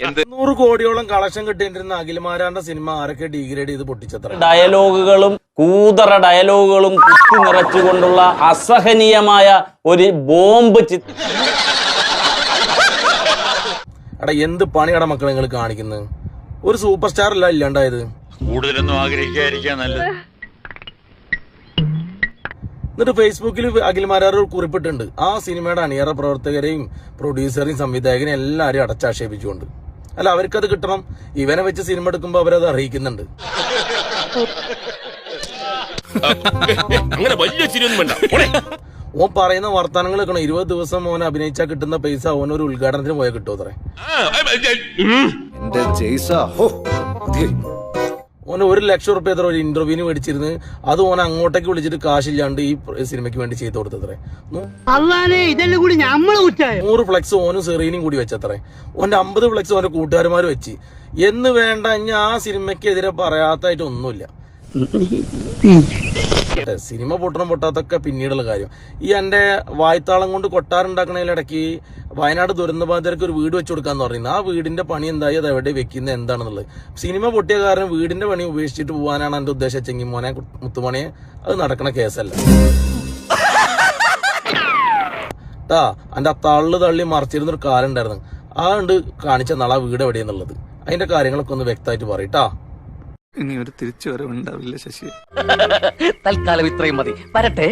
എന്ത് 100 കോടിയോളം collection കിട്ടിയിരുന്ന അഖിൽമാരാന്റെ cinema ആരൊക്കെ ഡിഗ്രേഡ് ചെയ്ത് പൊട്ടിച്ചത്ര? ഡയലോഗുകളും കൂതറ ഡയലോഗുകളും കുത്തി നിറച്ചുകൊണ്ടുള്ള അസഹനീയമായ ഒരു ബോംബ് എടാ എന്ത് പണിയാടാ മക്കളെ നിങ്ങൾ കാണിക്കുന്നത്? ഒരു സൂപ്പർ സ്റ്റാർ അല്ല ഇല്ലാണ്ടായത്. കൂടുതലൊന്നും ആഗ്രഹിക്കാതിരിക്കാൻ നല്ലത്. എന്നിട്ട് ഫേസ്ബുക്കിൽ അഖിൽമാരാർ കുറിപ്പിട്ടുണ്ട് ആ സിനിമയുടെ അണിയറ പ്രവർത്തകരെയും പ്രൊഡ്യൂസറെയും സംവിധായകനെയും എല്ലാവരെയും അടച്ചാക്ഷേപിച്ചുകൊണ്ട്. അല്ല, അവർക്കത് കിട്ടണം. ഇവനെ വെച്ച് സിനിമ എടുക്കുമ്പോൾ അവരത് അറിയിക്കുന്നുണ്ട്. അങ്ങനെ വലിയ ചിരിയൊന്നും വേണ്ട. ഓൻ പറയുന്ന വർത്തമാനങ്ങൾ കേൾക്കണം. 20 ദിവസം ഓൻ അഭിനയിച്ചാൽ കിട്ടുന്ന പൈസ ഓനൊരു ഉദ്ഘാടനത്തിന് പോയാൽ കിട്ടുമോ അത്രേ? ഓന് 1 ലക്ഷം റുപ്യ എത്ര ഒരു ഇന്റർവ്യൂവിന് മേടിച്ചിരുന്നു. അത് ഓൻ അങ്ങോട്ടേക്ക് വിളിച്ചിട്ട് കാശില്ലാണ്ട് ഈ സിനിമയ്ക്ക് വേണ്ടി ചെയ്തു കൊടുത്തത്രേ. 100 ഫ്ലെക്സ് ഓനും സെറീനും കൂടി വെച്ചത്രേ. ഓന്റെ 50 ഫ്ലെക്സ് ഓന്റെ കൂട്ടുകാരന്മാർ വെച്ച് എന്ന് വേണ്ട. ഇനി ആ സിനിമയ്ക്കെതിരെ പറയാത്തായിട്ട് ഒന്നുമില്ല. സിനിമ പൊട്ടാത്തൊക്കെ പിന്നീടുള്ള കാര്യം. ഈ എന്റെ വായ്ത്താളം കൊണ്ട് കൊട്ടാറുണ്ടാക്കണതിലിടയ്ക്ക് വയനാട് ദുരന്തബാധിതർക്ക് ഒരു വീട് വെച്ചു കൊടുക്കാന്ന് പറയുന്നത്. ആ വീടിന്റെ പണി എന്തായി, അത് എവിടെ വെക്കുന്നത് എന്താണെന്നുള്ളത്. സിനിമ പൊട്ടിയ കാരണം വീടിന്റെ പണി ഉപേക്ഷിച്ചിട്ട് പോകാനാണ് എന്റെ ഉദ്ദേശിച്ചെങ്കിൽ മോനെ മുത്തുമണിയെ അത് നടക്കണ കേസല്ല ട്ടാ. എന്റെ തള്ളു തള്ളി മറിച്ചിരുന്നൊരു കാലം ഉണ്ടായിരുന്നു. ആ ഉണ്ട് കാണിച്ച നാളെ ആ വീട് എവിടെയെന്നുള്ളത്. അതിന്റെ കാര്യങ്ങളൊക്കെ ഒന്ന് വ്യക്തമായിട്ട് പറയട്ടാ. ഇനി ഒരു തിരിച്ചു വരവുണ്ടാവില്ല ശശി. തൽക്കാലം ഇത്രയും മതി. വരട്ടെ.